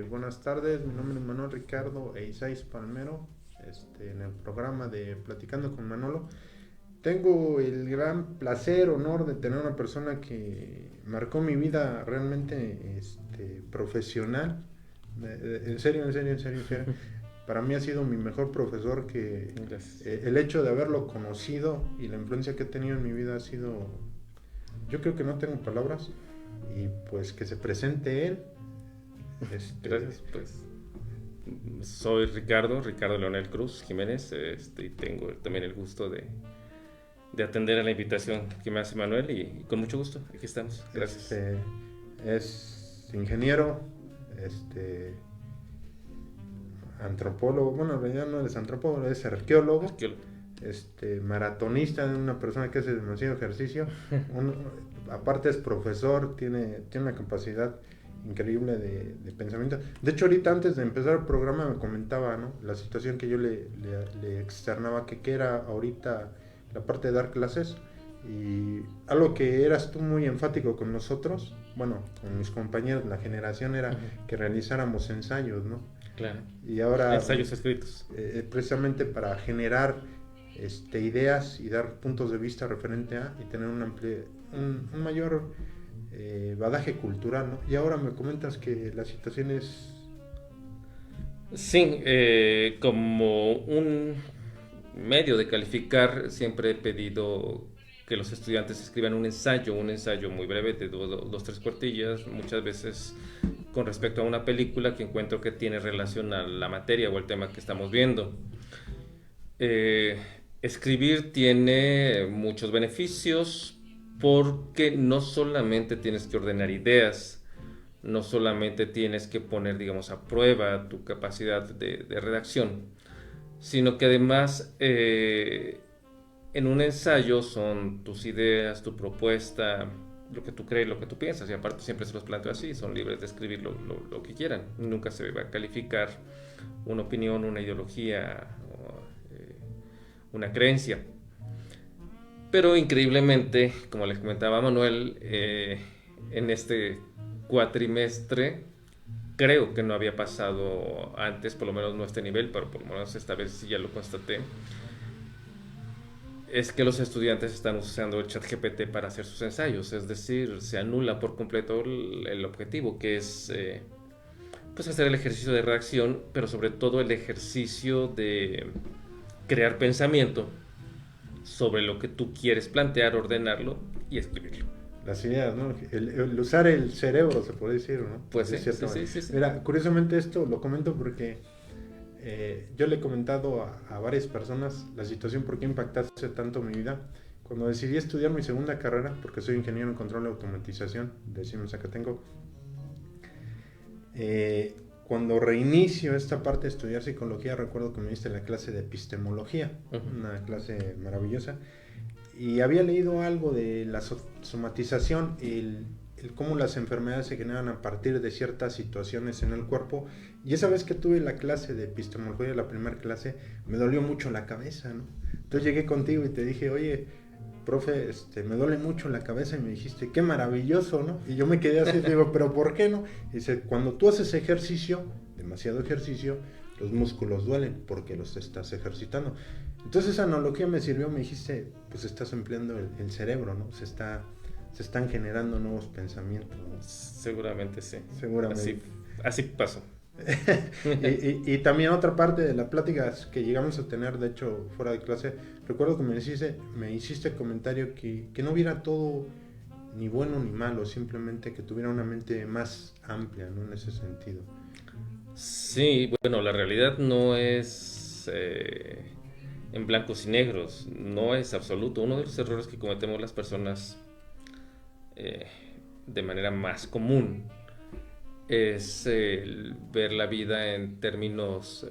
Buenas tardes, mi nombre es Manuel Ricardo Eizáiz Palmero. En el programa de Platicando con Manolo, tengo el gran placer, honor de tener una persona que marcó mi vida realmente profesional. En serio, en serio, en serio, en serio. Para mí ha sido mi mejor profesor que Gracias. el hecho de haberlo conocido y la influencia que ha tenido en mi vida ha sido, yo creo que no tengo palabras, y pues que se presente él. Este, Gracias, pues. Soy Ricardo Leonel Cruz Jiménez, y tengo también el gusto de atender a la invitación que me hace Manuel y con mucho gusto, aquí estamos. Gracias. este es ingeniero, este antropólogo, bueno, en realidad no es antropólogo, es arqueólogo, Arqueólogo. maratonista, una persona que hace demasiado ejercicio, un- aparte es profesor, tiene una capacidad increíble de pensamiento. De hecho, ahorita antes de empezar el programa me comentaba, ¿no? La situación que yo le externaba, que era ahorita la parte de dar clases, y algo que eras tú muy enfático con nosotros, bueno, con mis compañeros, la generación, era Ujú. que realizáramos ensayos, ¿no? Claro. Y ahora, Ensayos escritos. precisamente para generar ideas y dar puntos de vista referente a, y tener un mayor badaje cultural, ¿no? Y ahora me comentas que la situación es... Sí, como un medio de calificar, siempre he pedido que los estudiantes escriban un ensayo muy breve de dos, tres cuartillas, muchas veces con respecto a una película que encuentro que tiene relación a la materia o al tema que estamos viendo. Eh, Escribir tiene muchos beneficios porque no solamente tienes que ordenar ideas, no solamente tienes que poner, digamos, a prueba tu capacidad de redacción, sino que además en un ensayo son tus ideas, tu propuesta, lo que tú crees, lo que tú piensas, y aparte siempre se los planteo así, son libres de escribir lo que quieran, nunca se va a calificar una opinión, una ideología, una creencia. Pero increíblemente, como les comentaba Manuel, en este cuatrimestre creo que no había pasado antes, por lo menos no a este nivel, pero por lo menos esta vez sí ya lo constaté, es que los estudiantes están usando el chat GPT para hacer sus ensayos, es decir, se anula por completo el objetivo, que es pues hacer el ejercicio de redacción, pero sobre todo el ejercicio de crear pensamiento sobre lo que tú quieres plantear, ordenarlo y escribirlo. Las ideas, ¿no? El usar el cerebro, se puede decir, ¿no? Pues De sí, cierta sí, manera. sí, sí, sí. Mira, curiosamente esto lo comento porque yo le he comentado a varias personas la situación por qué impactase tanto mi vida. Cuando decidí estudiar mi segunda carrera, porque soy ingeniero en control de automatización de Siemens Zacatenco, eh, cuando reinicio esta parte de estudiar psicología, recuerdo que me diste la clase de epistemología, Uh-huh. una clase maravillosa, y había leído algo de la somatización, el cómo las enfermedades se generan a partir de ciertas situaciones en el cuerpo. Y esa vez que tuve la clase de epistemología, la primera clase, me dolió mucho la cabeza, ¿no? Entonces llegué contigo y te dije, oye, profe, me duele mucho la cabeza, y me dijiste, qué maravilloso, ¿no? Y yo me quedé así, digo, pero ¿por qué no? Y dice, cuando tú haces ejercicio, demasiado ejercicio, los músculos duelen porque los estás ejercitando. Entonces esa analogía me sirvió, me dijiste, pues estás empleando el cerebro, ¿no? Se están generando nuevos pensamientos, ¿no? Seguramente sí. Seguramente. Así, así pasó. Y también otra parte de la plática que llegamos a tener, de hecho, fuera de clase, recuerdo que me hiciste el comentario que no hubiera todo ni bueno ni malo, simplemente que tuviera una mente más amplia, ¿no? En ese sentido. Sí, bueno, la realidad no es en blancos y negros, no es absoluto. Uno de los errores que cometemos las personas eh, de manera más común es el ver la vida en términos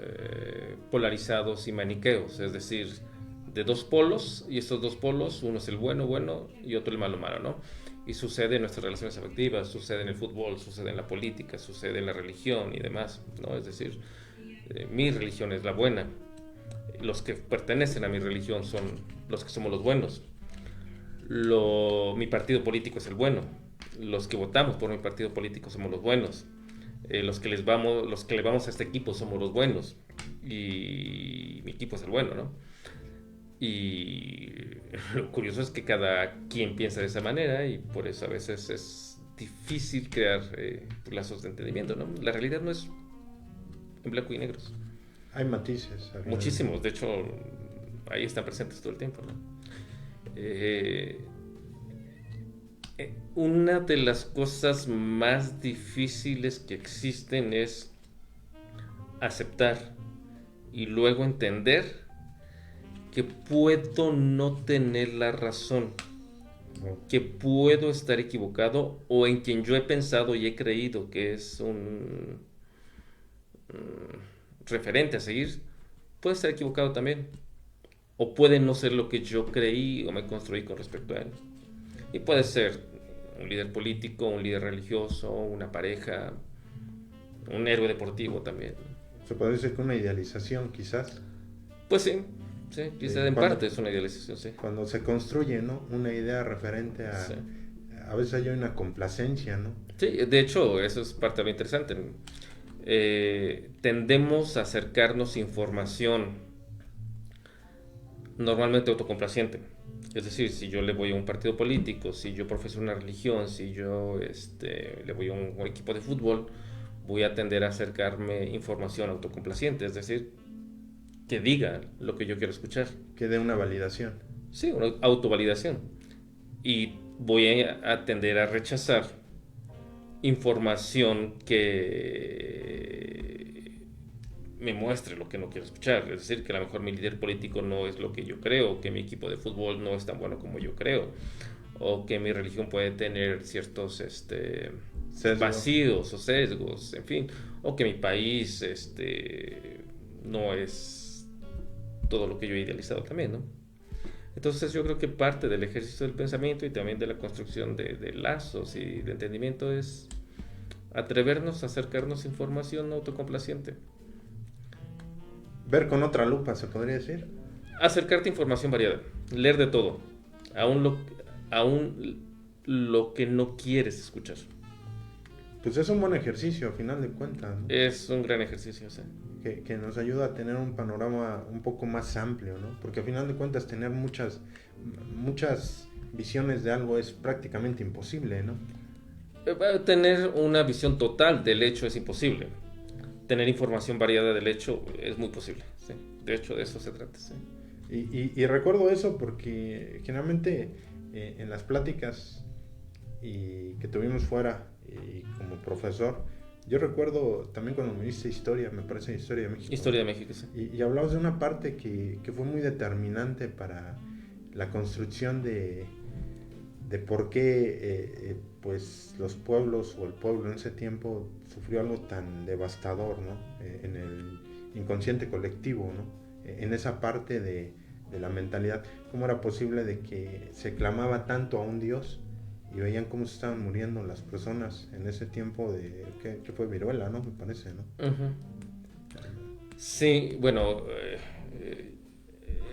polarizados y maniqueos, es decir, de dos polos, y estos dos polos, uno es el bueno, bueno, y otro el malo, malo, ¿no? Y sucede en nuestras relaciones afectivas, sucede en el fútbol, sucede en la política, sucede en la religión y demás, ¿no? Es decir, mi religión es la buena, los que pertenecen a mi religión son los que somos los buenos. Mi partido político es el bueno. Los que votamos por mi partido político somos los buenos. Los que le vamos a este equipo somos los buenos. Y mi equipo es el bueno, ¿no? Y lo curioso es que cada quien piensa de esa manera y por eso a veces es difícil crear lazos de entendimiento, ¿no? La realidad no es en blanco y negros. Hay matices. Muchísimos, de hecho, ahí están presentes todo el tiempo, ¿no? Una de las cosas más difíciles que existen es aceptar y luego entender que puedo no tener la razón, que puedo estar equivocado o en quien yo he pensado y he creído que es un referente a seguir, puede estar equivocado también. O puede no ser lo que yo creí o me construí con respecto a él. Y puede ser un líder político, un líder religioso, una pareja, un héroe deportivo también. Se puede decir que una idealización, quizás. Pues sí, quizás en parte es una idealización, sí. Cuando se construye, ¿no? Una idea referente a... Sí. A veces hay una complacencia, ¿no? Sí, de hecho, eso es parte de lo interesante. Tendemos a acercarnos información normalmente autocomplaciente. Es decir, si yo le voy a un partido político, si yo profeso una religión, si yo le voy a un equipo de fútbol, voy a tender a acercarme información autocomplaciente, es decir, que diga lo que yo quiero escuchar. Que dé una validación. Sí, una autovalidación. Y voy a tender a rechazar información que me muestre lo que no quiero escuchar. Es decir, que a lo mejor mi líder político no es lo que yo creo, que mi equipo de fútbol no es tan bueno como yo creo, o que mi religión puede tener ciertos vacíos o sesgos, en fin, o que mi país no es todo lo que yo he idealizado también, ¿no? Entonces yo creo que parte del ejercicio del pensamiento y también de la construcción de lazos y de entendimiento es atrevernos a acercarnos a información autocomplaciente. Ver con otra lupa, ¿se podría decir? Acercarte a información variada, leer de todo, aún lo que no quieres escuchar. Pues es un buen ejercicio, a final de cuentas, ¿no? Es un gran ejercicio, sí. Que nos ayuda a tener un panorama un poco más amplio, ¿no? Porque a final de cuentas tener muchas visiones de algo es prácticamente imposible, ¿no? Tener una visión total del hecho es imposible. Tener información variada del hecho es muy posible, sí. De hecho, de eso se trata, sí. Y recuerdo eso porque generalmente en las pláticas que tuvimos fuera y como profesor, yo recuerdo también cuando me diste historia, me parece Historia de México. Historia de México, sí. Y hablabas de una parte que fue muy determinante para la construcción de por qué pues los pueblos o el pueblo en ese tiempo sufrió algo tan devastador, ¿no? En el inconsciente colectivo, ¿no? En esa parte de la mentalidad. ¿Cómo era posible de que se clamaba tanto a un Dios y veían cómo se estaban muriendo las personas en ese tiempo de... ¿Qué fue? Viruela, ¿no? Me parece, ¿no? Uh-huh. Sí, bueno,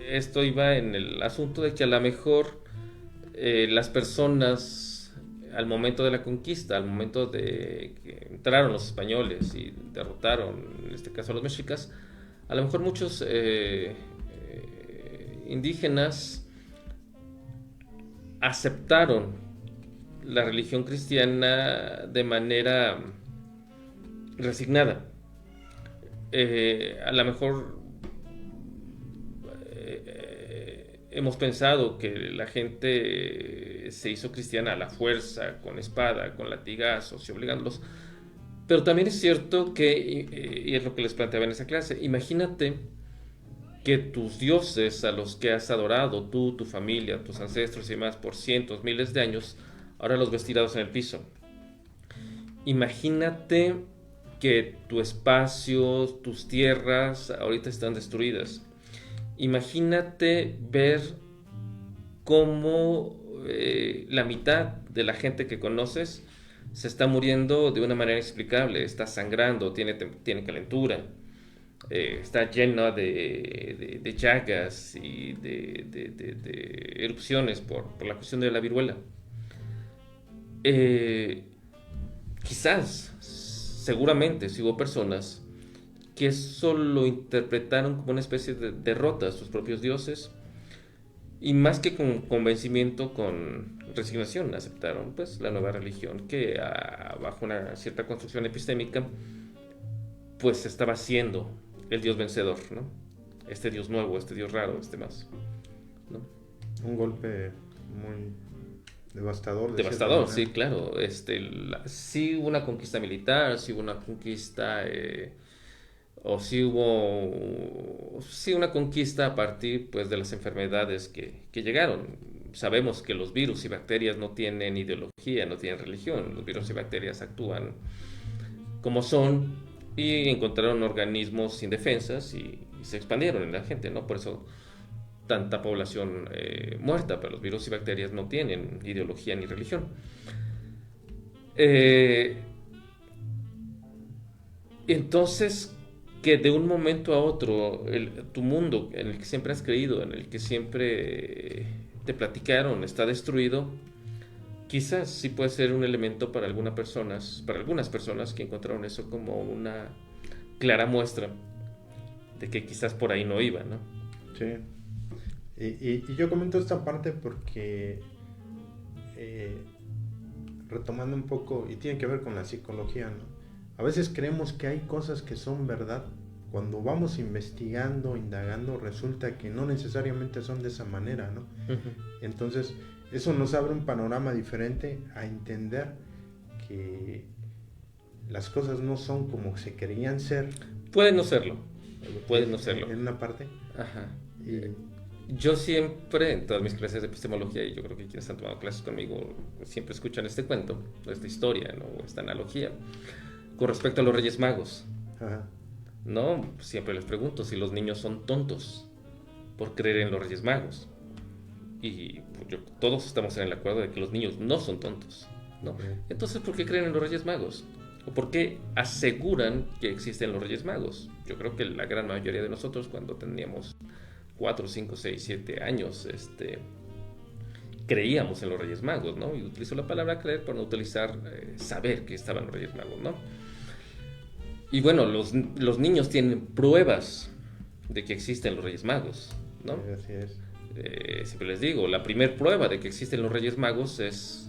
esto iba en el asunto de que a lo mejor las personas al momento de la conquista, al momento de que entraron los españoles y derrotaron, en este caso a los mexicas, a lo mejor muchos indígenas aceptaron la religión cristiana de manera resignada. A lo mejor hemos pensado que la gente se hizo cristiana a la fuerza, con espada, con latigazos y obligándolos. Pero también es cierto que, y es lo que les planteaba en esa clase, imagínate que tus dioses a los que has adorado, tú, tu familia, tus ancestros y demás por cientos, miles de años, ahora los ves tirados en el piso. Imagínate que tu espacio, tus tierras ahorita están destruidas. Imagínate ver cómo la mitad de la gente que conoces se está muriendo de una manera inexplicable, está sangrando, tiene calentura, está llena de llagas y de erupciones por la cuestión de la viruela. Quizás, seguramente, si hubo personas que eso lo interpretaron como una especie de derrota a sus propios dioses, y más que con convencimiento, con resignación, aceptaron pues la nueva religión que bajo una cierta construcción epistémica pues estaba siendo el dios vencedor, ¿no? Este dios nuevo, este dios raro, este más, ¿no? Un golpe muy devastador. Devastador, sí, claro. Sí hubo una conquista militar, sí hubo una conquista, o sí una conquista a partir pues de las enfermedades que llegaron. Sabemos que los virus y bacterias no tienen ideología, no tienen religión. Los virus y bacterias actúan como son y encontraron organismos sin defensas y se expandieron en la gente, ¿no? Por eso tanta población muerta, pero los virus y bacterias no tienen ideología ni religión. Entonces, que de un momento a otro tu mundo en el que siempre has creído, en el que siempre te platicaron, está destruido, quizás sí puede ser un elemento para algunas personas que encontraron eso como una clara muestra de que quizás por ahí no iba, ¿no? Sí. Y yo comento esta parte porque retomando un poco, y tiene que ver con la psicología, ¿no? A veces creemos que hay cosas que son verdad. Cuando vamos investigando, indagando, resulta que no necesariamente son de esa manera, ¿no? Uh-huh. Entonces, eso nos abre un panorama diferente a entender que las cosas no son como se creían ser. Pueden no serlo. Pueden no serlo. En una parte. Ajá. Yo siempre, en todas mis clases de epistemología, y yo creo que quienes han tomado clases conmigo siempre escuchan este cuento, esta historia, ¿no? Esta analogía, con respecto a los Reyes Magos. Ajá. No, siempre les pregunto si los niños son tontos por creer en los Reyes Magos. Y pues, todos estamos en el acuerdo de que los niños no son tontos, ¿no? Okay. Entonces, ¿por qué creen en los Reyes Magos? ¿O por qué aseguran que existen los Reyes Magos? Yo creo que la gran mayoría de nosotros, cuando teníamos 4, 5, 6, 7 años, creíamos en los Reyes Magos, ¿no? Y utilizo la palabra creer para no utilizar saber que estaban los Reyes Magos, ¿no? Y bueno, los niños tienen pruebas de que existen los Reyes Magos, ¿no? Sí, así es. Siempre les digo, la primera prueba de que existen los Reyes Magos es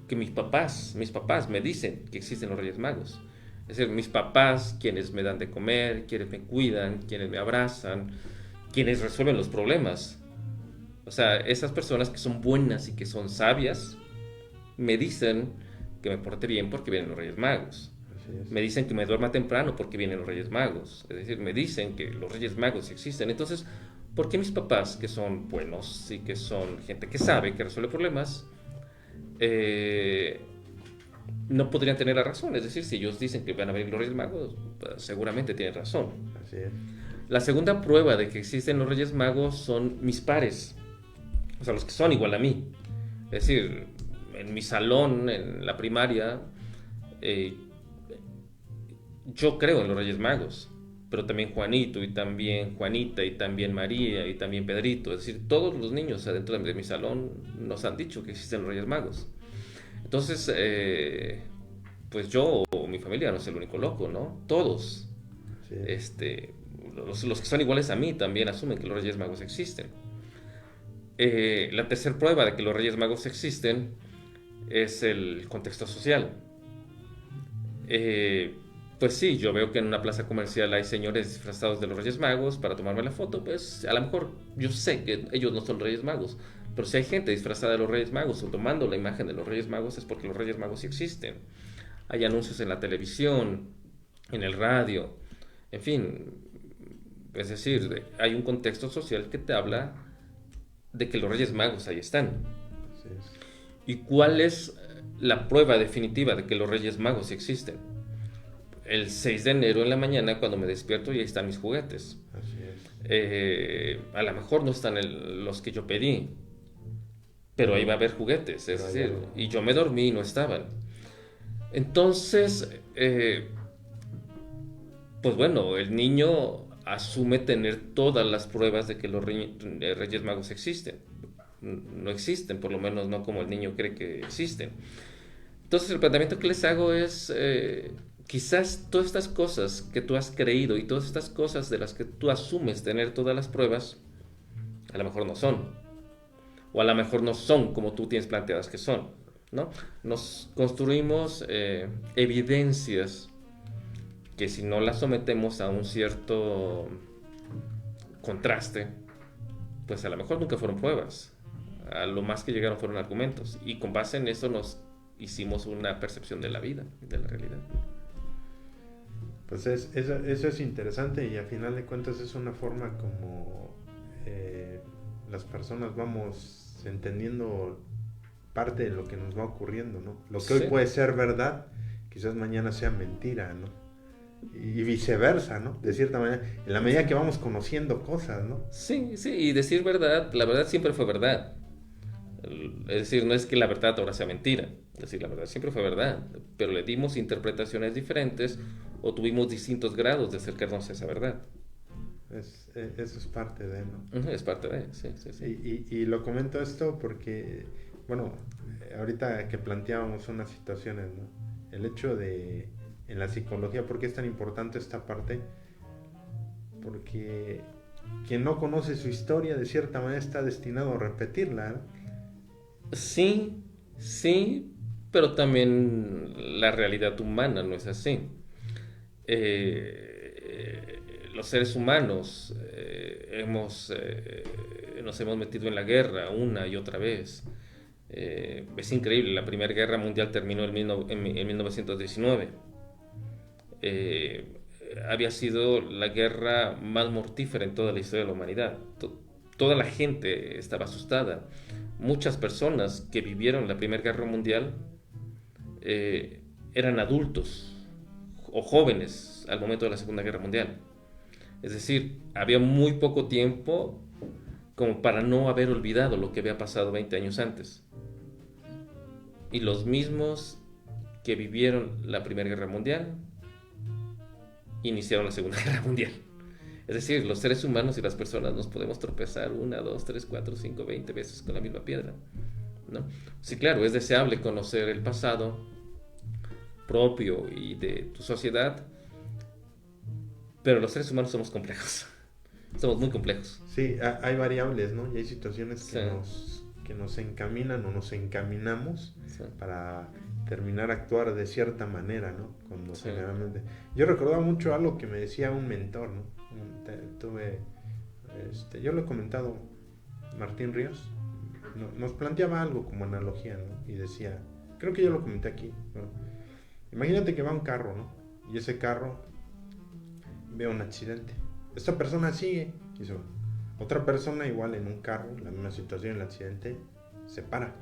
que mis papás me dicen que existen los Reyes Magos. Es decir, mis papás, quienes me dan de comer, quienes me cuidan, quienes me abrazan, quienes resuelven los problemas. O sea, esas personas que son buenas y que son sabias, me dicen que me porte bien porque vienen los Reyes Magos. Me dicen que me duerma temprano porque vienen los Reyes Magos. Es decir, me dicen que los Reyes Magos existen. Entonces, ¿por qué mis papás, que son buenos y que son gente que sabe, que resuelve problemas, no podrían tener la razón? Es decir, si ellos dicen que van a venir los Reyes Magos, pues, seguramente tienen razón. Así es. La segunda prueba de que existen los Reyes Magos son mis pares, o sea, los que son igual a mí. Es decir, en mi salón, en la primaria, yo creo en los Reyes Magos, pero también Juanito, y también Juanita, y también María, y también Pedrito. Es decir, todos los niños adentro de mi salón nos han dicho que existen los Reyes Magos. Entonces, pues yo o mi familia no es el único loco, ¿no? Todos, Sí. los que son iguales a mí también asumen que los Reyes Magos existen. La tercera prueba de que los Reyes Magos existen es el contexto social. Pues sí, yo veo que en una plaza comercial hay señores disfrazados de los Reyes Magos para tomarme la foto, pues a lo mejor yo sé que ellos no son Reyes Magos, pero si hay gente disfrazada de los Reyes Magos o tomando la imagen de los Reyes Magos es porque los Reyes Magos sí existen. Hay anuncios en la televisión, en el radio, en fin, es decir, hay un contexto social que te habla de que los Reyes Magos ahí están. Así es. ¿Y cuál es la prueba definitiva de que los Reyes Magos existen? El 6 de enero en la mañana, cuando me despierto, y ahí están mis juguetes. Así es. A lo mejor no están los que yo pedí, pero ahí va a haber juguetes, es decir, y yo me dormí y no estaban. Entonces, Pues bueno, el niño asume tener todas las pruebas de que los Reyes Magos existen. No existen, por lo menos no como el niño cree que existen. Entonces el planteamiento que les hago es, quizás todas estas cosas que tú has creído y todas estas cosas de las que tú asumes tener todas las pruebas, a lo mejor no son. O a lo mejor no son como tú tienes planteadas que son, ¿no? Nos construimos evidencias que si no las sometemos a un cierto contraste, pues a lo mejor nunca fueron pruebas. A lo más que llegaron fueron argumentos. Y con base en eso nos hicimos una percepción de la vida, de la realidad. Pues eso es interesante y a final de cuentas es una forma como las personas vamos entendiendo parte de lo que nos va ocurriendo, ¿no? Lo que hoy puede ser verdad, quizás mañana sea mentira, ¿no? Y viceversa, ¿no? De cierta manera, en la medida que vamos conociendo cosas, ¿no? Sí, sí, y decir verdad, la verdad siempre fue verdad. Es decir, no es que la verdad ahora sea mentira, es decir, la verdad siempre fue verdad, pero le dimos interpretaciones diferentes o tuvimos distintos grados de acercarnos a esa verdad. Eso es parte de, ¿no? Es parte de, sí, sí, sí. Y lo comento esto porque, bueno, ahorita que planteábamos unas situaciones, ¿no? El hecho de, en la psicología, ¿por qué es tan importante esta parte? Porque quien no conoce su historia, de cierta manera, está destinado a repetirla, ¿no? Sí, sí, pero también la realidad humana no es así. Los seres humanos nos hemos metido en la guerra una y otra vez. Es increíble, la Primera Guerra Mundial terminó en 1919. Había sido la guerra más mortífera en toda la historia de la humanidad. Toda la gente estaba asustada. Muchas personas que vivieron la Primera Guerra Mundial eran adultos o jóvenes al momento de la Segunda Guerra Mundial. Es decir, había muy poco tiempo como para no haber olvidado lo que había pasado 20 años antes. Y los mismos que vivieron la Primera Guerra Mundial iniciaron la Segunda Guerra Mundial. Es decir, los seres humanos y las personas nos podemos tropezar 1, 2, 3, 4, 5, 20 veces con la misma piedra, ¿no? Sí, claro, es deseable conocer el pasado propio y de tu sociedad, pero los seres humanos somos complejos. Somos muy complejos. Sí, hay variables, ¿no? Y hay situaciones Sí. que nos encaminan o nos encaminamos Sí. para terminar a actuar de cierta manera, ¿no? Cuando Sí. generalmente... Yo recordaba mucho algo que me decía un mentor, ¿no? Yo lo he comentado, Martín Ríos, nos planteaba algo como analogía, ¿no? Y decía, creo que yo lo comenté aquí, ¿no? Imagínate que va un carro, ¿no? Y ese carro ve un accidente. Esta persona sigue y se va. Otra persona igual en un carro, la misma situación, el accidente, se para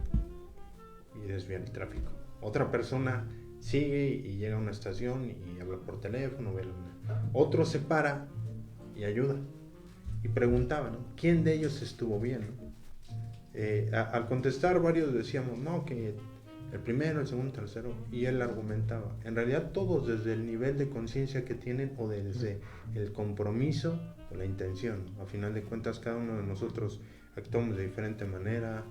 y desvía el tráfico. Otra persona sigue y llega a una estación y habla por teléfono. Otro se para y ayuda. Y preguntaba, ¿no? ¿Quién de ellos estuvo bien, ¿no? Al contestar varios decíamos, no, que el primero, el segundo, el tercero, y él argumentaba, en realidad todos desde el nivel de conciencia que tienen o desde el compromiso o la intención. A final de cuentas cada uno de nosotros actuamos de diferente manera,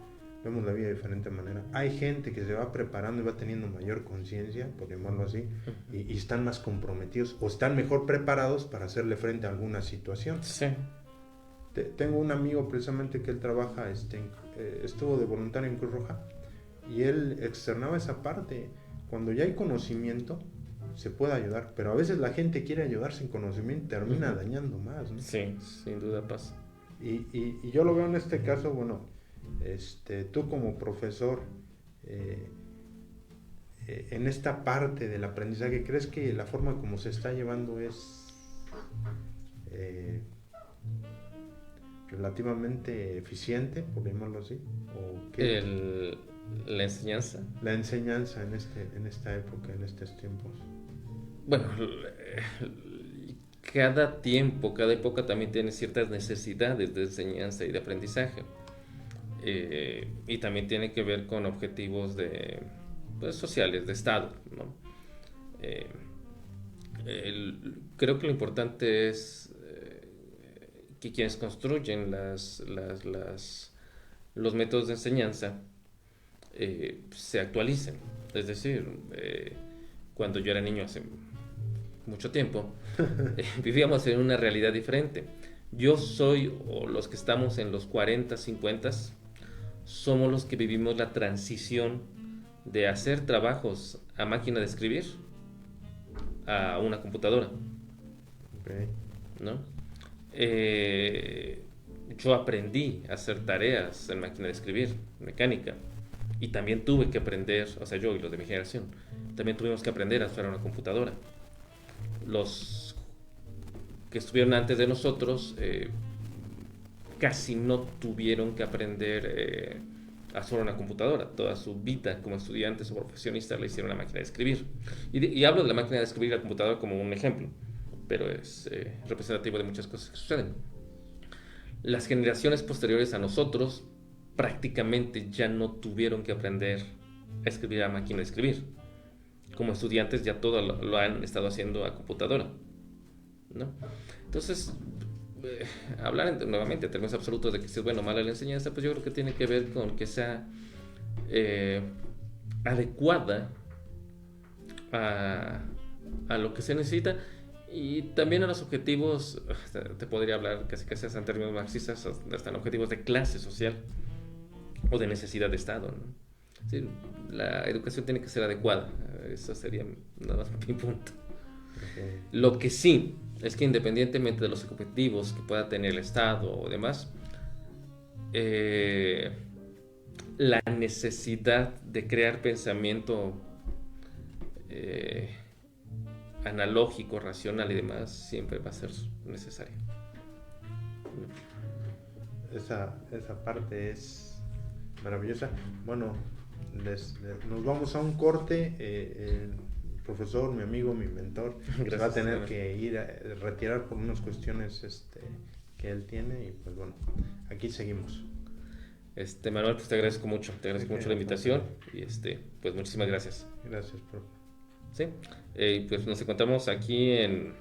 vemos la vida de diferente manera. Hay gente que se va preparando y va teniendo mayor conciencia, por llamarlo así, y están más comprometidos o están mejor preparados para hacerle frente a alguna situación. Sí. Tengo un amigo precisamente que él trabaja, estuvo de voluntario en Cruz Roja, y él externaba esa parte. Cuando ya hay conocimiento se puede ayudar, pero a veces la gente quiere ayudar sin conocimiento y termina dañando más, ¿no? Sí, sin duda pasa. Y yo lo veo en este caso, bueno, tú como profesor, en esta parte del aprendizaje, ¿crees que la forma como se está llevando es relativamente eficiente, por llamarlo así? ¿O qué? La enseñanza. La enseñanza en esta época, en estos tiempos. Bueno, cada tiempo, cada época también tiene ciertas necesidades de enseñanza y de aprendizaje. Y también tiene que ver con objetivos pues, sociales, de Estado, ¿no? Creo que lo importante es que quienes construyen los métodos de enseñanza se actualicen. Es decir, cuando yo era niño hace mucho tiempo, vivíamos en una realidad diferente. Yo soy, o los que estamos en los 40, 50, somos los que vivimos la transición de hacer trabajos a máquina de escribir a una computadora. Okay. ¿No? Yo aprendí a hacer tareas en máquina de escribir, mecánica, y también tuve que aprender, o sea, yo y los de mi generación, también tuvimos que aprender a usar una computadora. Los que estuvieron antes de nosotros casi no tuvieron que aprender a usar una computadora. Toda su vida como estudiantes o profesionistas la hicieron a máquina de escribir. Y hablo de la máquina de escribir y la computadora como un ejemplo, pero es representativo de muchas cosas que suceden. Las generaciones posteriores a nosotros prácticamente ya no tuvieron que aprender a escribir a máquina de escribir. Como estudiantes ya todo lo han estado haciendo a computadora, ¿no? Entonces, hablar nuevamente en términos absolutos de que si es bueno o mala la enseñanza, pues yo creo que tiene que ver con que sea adecuada a lo que se necesita y también a los objetivos. Te podría hablar casi en términos marxistas, hasta en objetivos de clase social o de necesidad de Estado, ¿no? Sí, la educación tiene que ser adecuada. Eso sería nada más mi punto. Okay. Lo que sí es que independientemente de los objetivos que pueda tener el Estado o demás, la necesidad de crear pensamiento analógico, racional y demás siempre va a ser necesaria. Esa parte es maravillosa. Bueno, nos vamos a un corte. El profesor, mi amigo, mi mentor, va a tener que ir a retirar por unas cuestiones que él tiene y pues bueno, aquí seguimos. Manuel, pues te agradezco mucho la invitación y pues muchísimas gracias. Gracias, profe. Sí, pues nos encontramos aquí en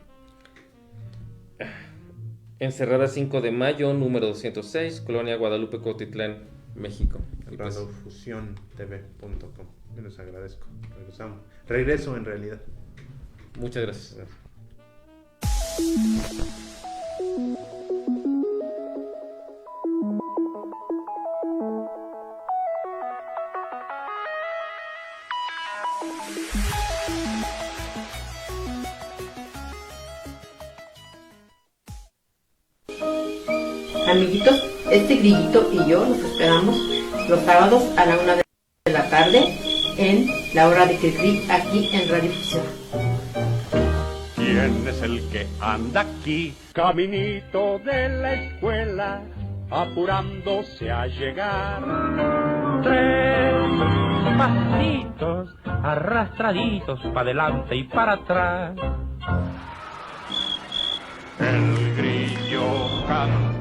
Cerrada 5 de Mayo, número 206, Colonia Guadalupe, Cuautitlán, México. RadioFusionTV.com. Yo les agradezco. Regreso en realidad. Muchas gracias. Amiguitos, este grillito y yo los esperamos los sábados a la 1 de la tarde en la hora de Cricri, aquí en Radio Fusión. ¿Quién es el que anda aquí? Caminito de la escuela, apurándose a llegar. 3 pasitos arrastraditos para adelante y para atrás. El grillo cantor.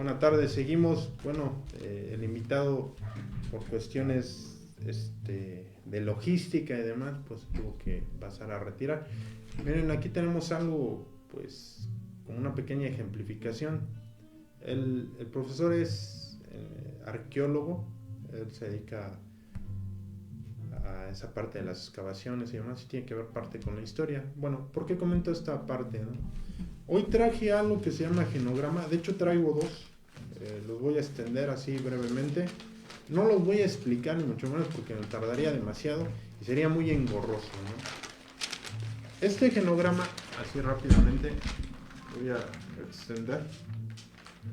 buena tarde. Seguimos, bueno, el invitado por cuestiones de logística y demás, pues tuvo que pasar a retirar. Miren, aquí tenemos algo, pues, con una pequeña ejemplificación. El profesor es arqueólogo, él se dedica a esa parte de las excavaciones y demás, y tiene que ver parte con la historia. Bueno, ¿por qué comento esta parte, no? Hoy traje algo que se llama genograma, de hecho traigo dos, los voy a extender así brevemente. No los voy a explicar ni mucho menos porque me tardaría demasiado y sería muy engorroso, ¿no? Este genograma, así rápidamente, voy a extender,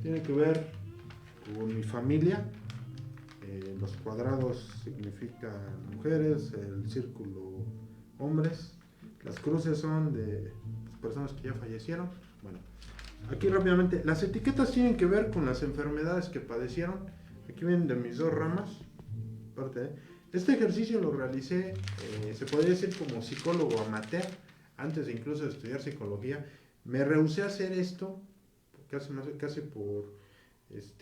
tiene que ver con mi familia. Los cuadrados significan mujeres, el círculo hombres, las cruces son de personas que ya fallecieron. Bueno, aquí rápidamente, las etiquetas tienen que ver con las enfermedades que padecieron. Aquí vienen de mis dos ramas. Este ejercicio lo realicé, se podría decir como psicólogo amateur, antes de incluso de estudiar psicología. Me rehusé a hacer esto, casi por...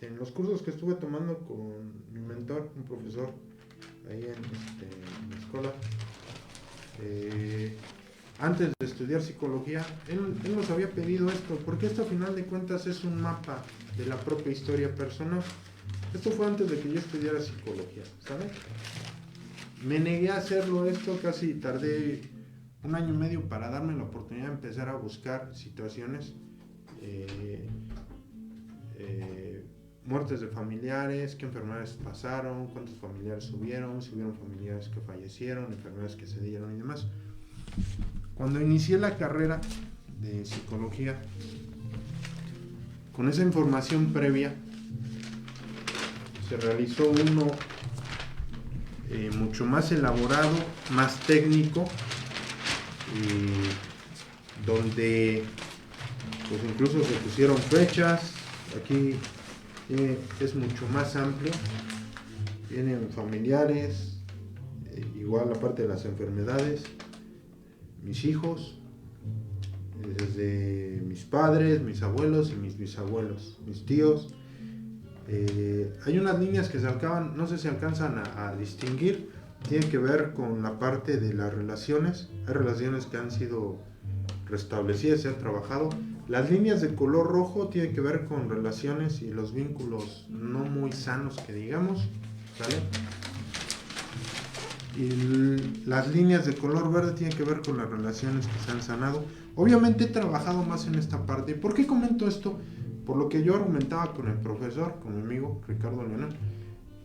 en los cursos que estuve tomando con mi mentor, un profesor ahí en la escuela, antes de estudiar psicología, él nos había pedido esto, porque esto a final de cuentas es un mapa de la propia historia personal. Esto fue antes de que yo estudiara psicología, ¿sabes? Me negué a hacerlo esto, casi tardé 1 año y medio para darme la oportunidad de empezar a buscar situaciones, muertes de familiares, qué enfermedades pasaron, cuántos familiares hubieron, si hubieron familiares que fallecieron, enfermedades que se dieron y demás. Cuando inicié la carrera de psicología, con esa información previa, se realizó uno mucho más elaborado, más técnico, donde pues incluso se pusieron fechas. Aquí es mucho más amplio, vienen familiares, igual la parte de las enfermedades, mis hijos, desde mis padres, mis abuelos y mis bisabuelos, mis tíos. Hay unas líneas que no sé si alcanzan a distinguir, tiene que ver con la parte de las relaciones. Hay relaciones que han sido restablecidas, se han trabajado. Las líneas de color rojo tienen que ver con relaciones y los vínculos no muy sanos, que digamos, ¿vale? Y las líneas de color verde tienen que ver con las relaciones que se han sanado. Obviamente he trabajado más en esta parte. ¿Por qué comento esto? Por lo que yo argumentaba con el profesor, con mi amigo Ricardo Leonel,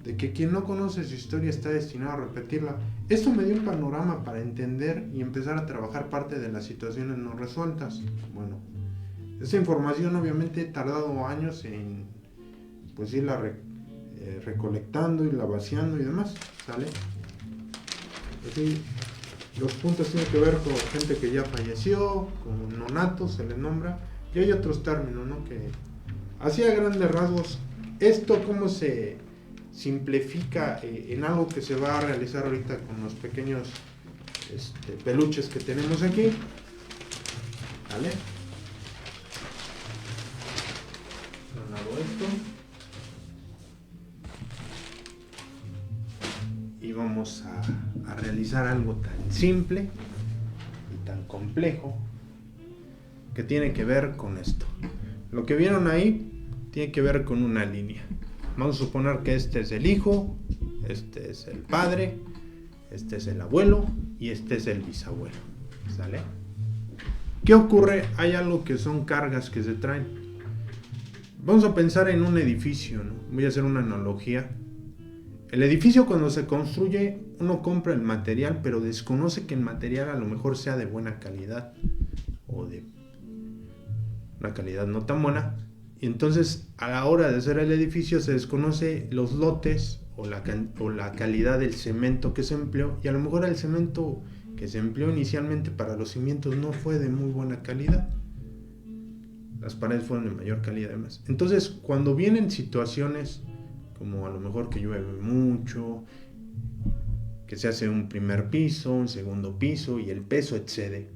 de que quien no conoce su historia está destinado a repetirla. Esto me dio un panorama para entender y empezar a trabajar parte de las situaciones no resueltas. Bueno, esta información obviamente he tardado años en pues irla recolectando, irla vaciando y demás, ¿sale? Así, los puntos tienen que ver con gente que ya falleció, con nonatos se le nombra, y hay otros términos, ¿no? Que así a grandes rasgos, esto cómo se simplifica en algo que se va a realizar ahorita con los pequeños peluches que tenemos aquí, ¿vale? Esto y vamos a realizar algo tan simple y tan complejo que tiene que ver con esto. Lo que vieron ahí tiene que ver con una línea. Vamos a suponer que este es el hijo, este es el padre, este es el abuelo y este es el bisabuelo, ¿sale? ¿Qué ocurre? Hay algo que son cargas que se traen. Vamos a pensar en un edificio, ¿no? Voy a hacer una analogía. El edificio, cuando se construye, uno compra el material, pero desconoce que el material a lo mejor sea de buena calidad o de una calidad no tan buena. Y entonces, a la hora de hacer el edificio, se desconoce los lotes o la calidad del cemento que se empleó, y a lo mejor el cemento que se empleó inicialmente para los cimientos no fue de muy buena calidad. Las paredes fueron de mayor calidad además. Entonces, cuando vienen situaciones como a lo mejor que llueve mucho, que se hace un primer piso, un segundo piso y el peso excede,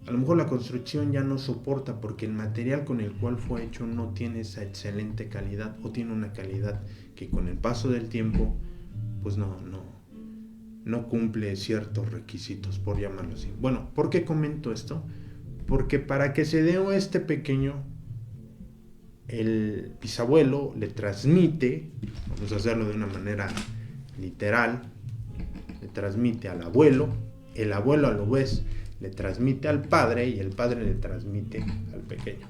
A lo mejor la construcción ya no soporta porque el material con el cual fue hecho no tiene esa excelente calidad o tiene una calidad que con el paso del tiempo pues no cumple ciertos requisitos, por llamarlo así. Bueno, ¿por qué comento esto? Porque para que se dé este pequeño, el bisabuelo le transmite, vamos a hacerlo de una manera literal, le transmite al abuelo, el abuelo a lo vez le transmite al padre y el padre le transmite al pequeño.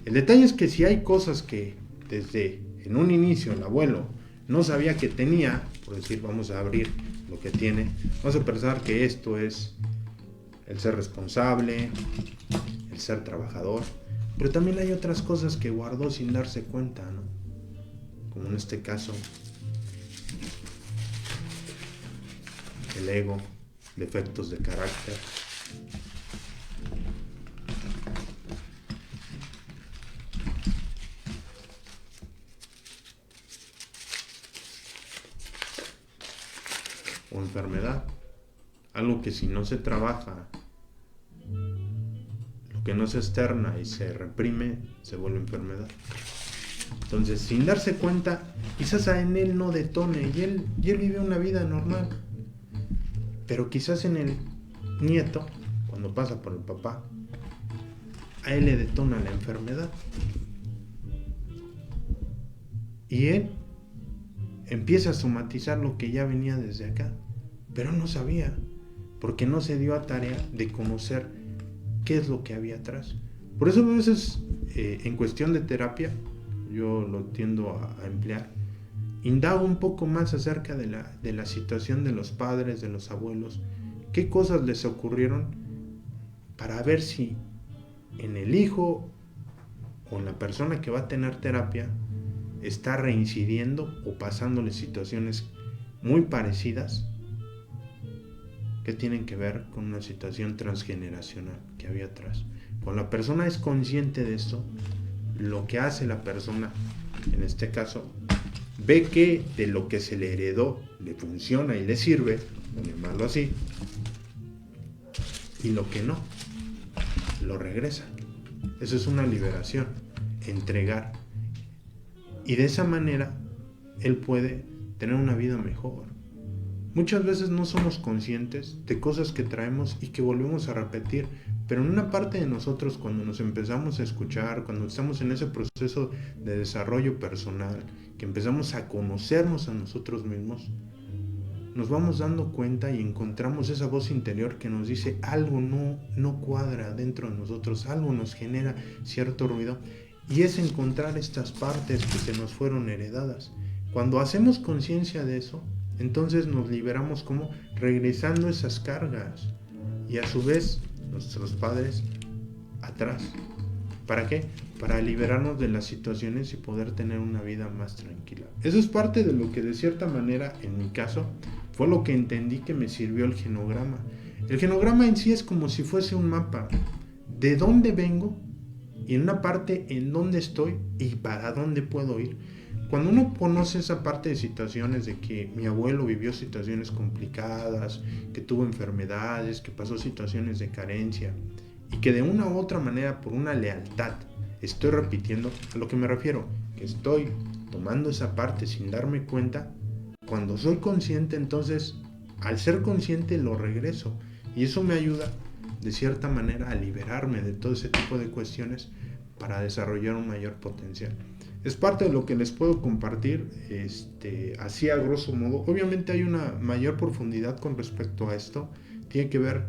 El detalle es que si hay cosas que desde en un inicio el abuelo no sabía que tenía, por decir, vamos a abrir lo que tiene, vamos a pensar que esto es el ser responsable, el ser trabajador, pero también hay otras cosas que guardó sin darse cuenta, ¿no? Como en este caso, el ego, defectos de carácter. O enfermedad, algo que si no se trabaja, lo que no se externa y se reprime, se vuelve enfermedad. Entonces, sin darse cuenta, quizás en él no detone y él vive una vida normal, pero quizás en el nieto, cuando pasa por el papá, a él le detona la enfermedad y él empieza a somatizar lo que ya venía desde acá, pero no sabía, porque no se dio a tarea de conocer qué es lo que había atrás. Por eso a veces en cuestión de terapia, yo lo tiendo a emplear, indago un poco más acerca de la situación de los padres, de los abuelos, qué cosas les ocurrieron, para ver si en el hijo o en la persona que va a tener terapia está reincidiendo o pasándole situaciones muy parecidas que tienen que ver con una situación transgeneracional que había atrás. Cuando la persona es consciente de esto, lo que hace la persona, en este caso, ve que de lo que se le heredó le funciona y le sirve, por llamarlo así, y lo que no, lo regresa. Eso es una liberación, entregar. Y de esa manera, él puede tener una vida mejor. Muchas veces no somos conscientes de cosas que traemos y que volvemos a repetir, pero en una parte de nosotros, cuando nos empezamos a escuchar, cuando estamos en ese proceso de desarrollo personal, que empezamos a conocernos a nosotros mismos, nos vamos dando cuenta y encontramos esa voz interior que nos dice algo no cuadra dentro de nosotros, algo nos genera cierto ruido, y es encontrar estas partes que se nos fueron heredadas. Cuando hacemos conciencia de eso, entonces nos liberamos, como regresando esas cargas, y a su vez nuestros padres atrás. ¿Para qué? Para liberarnos de las situaciones y poder tener una vida más tranquila. Eso es parte de lo que de cierta manera, en mi caso, fue lo que entendí que me sirvió el genograma. El genograma en sí es como si fuese un mapa de dónde vengo y en una parte en dónde estoy y para dónde puedo ir. Cuando uno conoce esa parte de situaciones de que mi abuelo vivió situaciones complicadas, que tuvo enfermedades, que pasó situaciones de carencia y que de una u otra manera por una lealtad estoy repitiendo, a lo que me refiero, que estoy tomando esa parte sin darme cuenta, cuando soy consciente, entonces al ser consciente lo regreso y eso me ayuda de cierta manera a liberarme de todo ese tipo de cuestiones para desarrollar un mayor potencial. Es parte de lo que les puedo compartir, así a grosso modo. Obviamente hay una mayor profundidad con respecto a esto. Tiene que ver,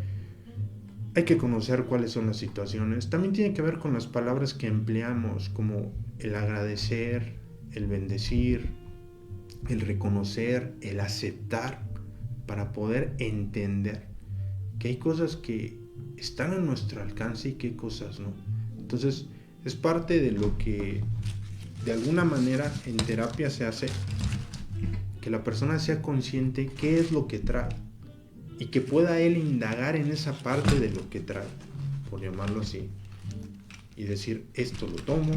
hay que conocer cuáles son las situaciones. También tiene que ver con las palabras que empleamos, como el agradecer, el bendecir, el reconocer, el aceptar, para poder entender que hay cosas que están a nuestro alcance y qué cosas no. Entonces, es parte de lo que de alguna manera en terapia se hace, que la persona sea consciente qué es lo que trae y que pueda él indagar en esa parte de lo que trae, por llamarlo así, y decir, esto lo tomo,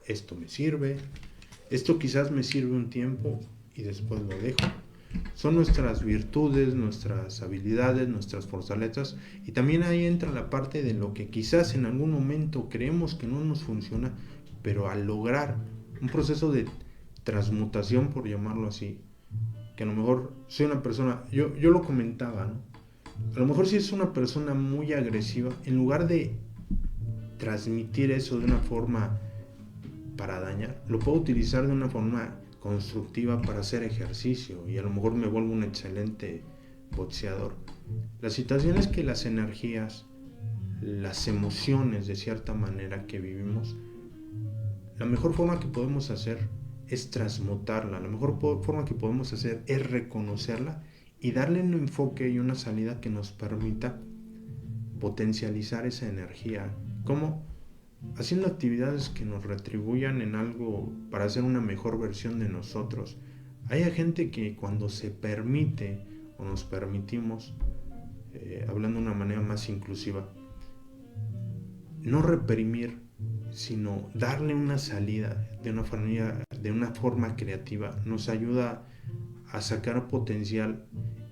esto me sirve, esto quizás me sirve un tiempo y después lo dejo, son nuestras virtudes, nuestras habilidades, nuestras fortalezas, y también ahí entra la parte de lo que quizás en algún momento creemos que no nos funciona, pero al lograr un proceso de transmutación, por llamarlo así, que a lo mejor soy una persona, yo lo comentaba, ¿no? A lo mejor si es una persona muy agresiva, en lugar de transmitir eso de una forma para dañar, lo puedo utilizar de una forma constructiva para hacer ejercicio, y a lo mejor me vuelvo un excelente boxeador. La situación es que las energías, las emociones de cierta manera que vivimos, la mejor forma que podemos hacer es transmutarla, la mejor forma que podemos hacer es reconocerla y darle un enfoque y una salida que nos permita potencializar esa energía. ¿Cómo? Haciendo actividades que nos retribuyan en algo para hacer una mejor versión de nosotros. Hay gente que cuando se permite o nos permitimos, hablando de una manera más inclusiva, no reprimir, sino darle una salida de una forma creativa, nos ayuda a sacar potencial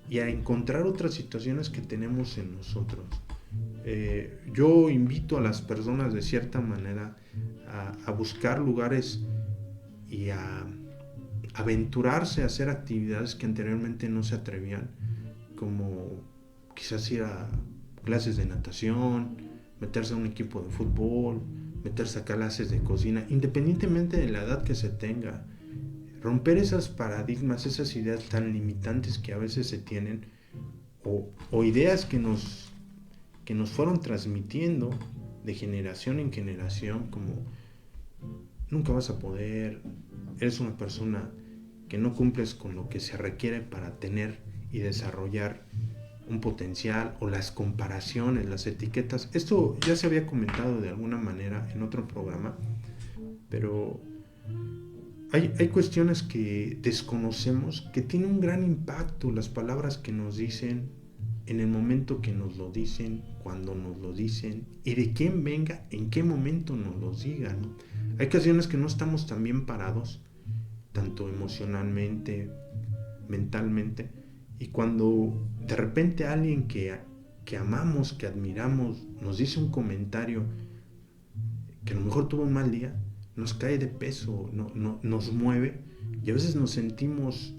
y a encontrar otras situaciones que tenemos en nosotros. Yo invito a las personas de cierta manera a buscar lugares y a aventurarse a hacer actividades que anteriormente no se atrevían, como quizás ir a clases de natación, meterse a un equipo de fútbol, meterse a clases de cocina, independientemente de la edad que se tenga. Romper esas paradigmas, esas ideas tan limitantes que a veces se tienen, o ideas que nos fueron transmitiendo de generación en generación, como nunca vas a poder, eres una persona que no cumples con lo que se requiere para tener y desarrollar un potencial, o las comparaciones, las etiquetas. Esto ya se había comentado de alguna manera en otro programa, pero hay cuestiones que desconocemos que tienen un gran impacto, las palabras que nos dicen, en el momento que nos lo dicen, cuando nos lo dicen, y de quién venga, en qué momento nos lo digan, ¿no? Hay ocasiones que no estamos tan bien parados, tanto emocionalmente, mentalmente, y cuando de repente alguien que amamos, que admiramos, nos dice un comentario que a lo mejor tuvo un mal día, nos cae de peso, nos mueve, y a veces nos sentimos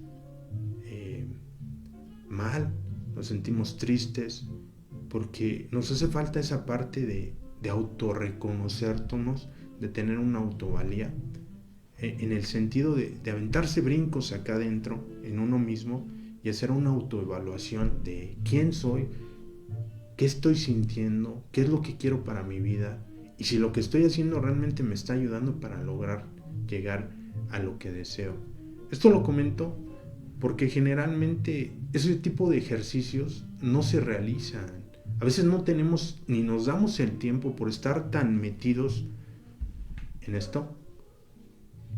mal, nos sentimos tristes, porque nos hace falta esa parte de autorreconocernos, de tener una autovalía, en el sentido de aventarse brincos acá adentro, en uno mismo, y hacer una autoevaluación de quién soy, qué estoy sintiendo, qué es lo que quiero para mi vida, y si lo que estoy haciendo realmente me está ayudando para lograr llegar a lo que deseo. Esto lo comento porque generalmente ese tipo de ejercicios no se realizan. A veces no tenemos ni nos damos el tiempo por estar tan metidos en esto,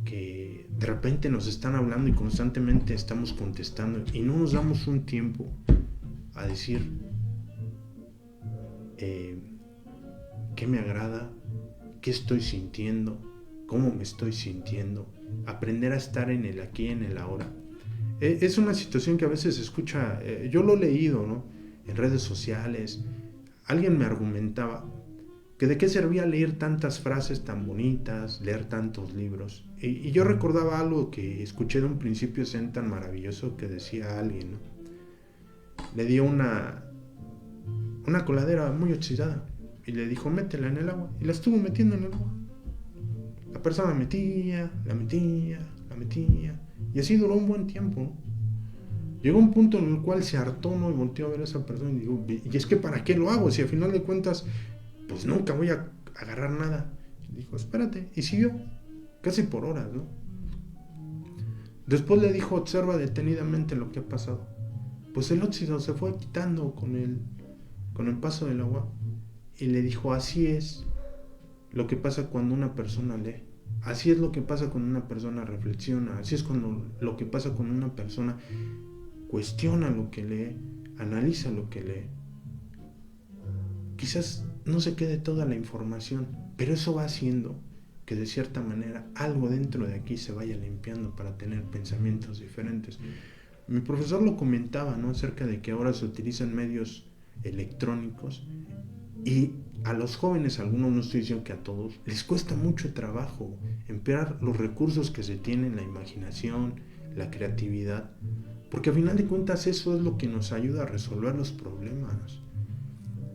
que de repente nos están hablando y constantemente estamos contestando, y no nos damos un tiempo a decir qué me agrada, qué estoy sintiendo, cómo me estoy sintiendo, aprender a estar en el aquí y en el ahora. Es una situación que a veces se escucha, yo lo he leído, ¿no?, en redes sociales. Alguien me argumentaba que de qué servía leer tantas frases tan bonitas, leer tantos libros. Y yo recordaba algo que escuché de un principio zen tan maravilloso que decía alguien, ¿no? Le dio una coladera muy oxidada y le dijo, métela en el agua, y la estuvo metiendo en el agua. La persona la metía, y así duró un buen tiempo, ¿no? Llegó un punto en el cual se hartó, ¿no?, y volteó a ver a esa persona y dijo, ¿y es que para qué lo hago? Si al final de cuentas, pues nunca voy a agarrar nada. Y dijo, espérate, y siguió, casi por horas, ¿no? Después le dijo, observa detenidamente lo que ha pasado. Pues el óxido se fue quitando con el paso del agua, y le dijo, así es lo que pasa cuando una persona lee, así es lo que pasa cuando una persona reflexiona, así es lo que pasa cuando una persona cuestiona lo que lee, analiza lo que lee. Quizás no se quede toda la información, pero eso va haciendo que de cierta manera algo dentro de aquí se vaya limpiando para tener pensamientos diferentes. Mi profesor lo comentaba, ¿no? Acerca de que ahora se utilizan medios electrónicos y a los jóvenes, algunos, no estoy diciendo que a todos, les cuesta mucho trabajo emplear los recursos que se tienen, la imaginación, la creatividad, porque a final de cuentas eso es lo que nos ayuda a resolver los problemas.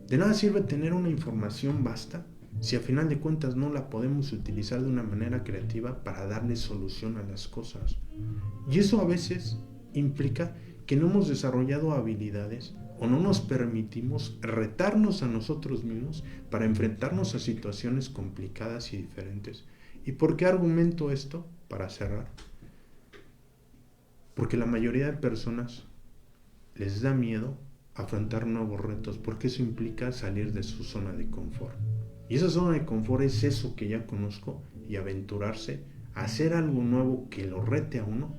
De nada sirve tener una información vasta si a final de cuentas no la podemos utilizar de una manera creativa para darle solución a las cosas. Y eso a veces implica que no hemos desarrollado habilidades o no nos permitimos retarnos a nosotros mismos para enfrentarnos a situaciones complicadas y diferentes. ¿Y por qué argumento esto? Para cerrar. Porque la mayoría de personas les da miedo afrontar nuevos retos, porque eso implica salir de su zona de confort. Y esa zona de confort es eso que ya conozco, y aventurarse a hacer algo nuevo que lo rete a uno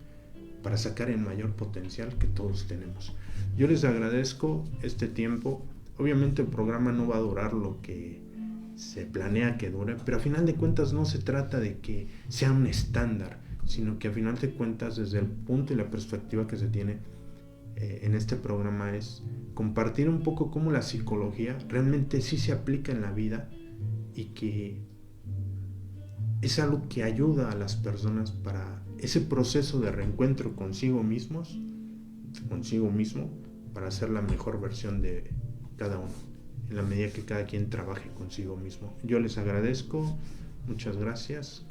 para sacar el mayor potencial que todos tenemos. Yo les agradezco este tiempo. Obviamente el programa no va a durar lo que se planea que dure, pero a final de cuentas no se trata de que sea un estándar, sino que a final de cuentas, desde el punto y la perspectiva que se tiene en este programa, es compartir un poco cómo la psicología realmente sí se aplica en la vida y que es algo que ayuda a las personas para ese proceso de reencuentro consigo mismo, para ser la mejor versión de cada uno, en la medida que cada quien trabaje consigo mismo. Yo les agradezco, muchas gracias,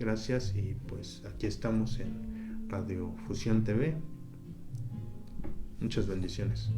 y pues aquí estamos en Radio Fusión TV. Muchas bendiciones.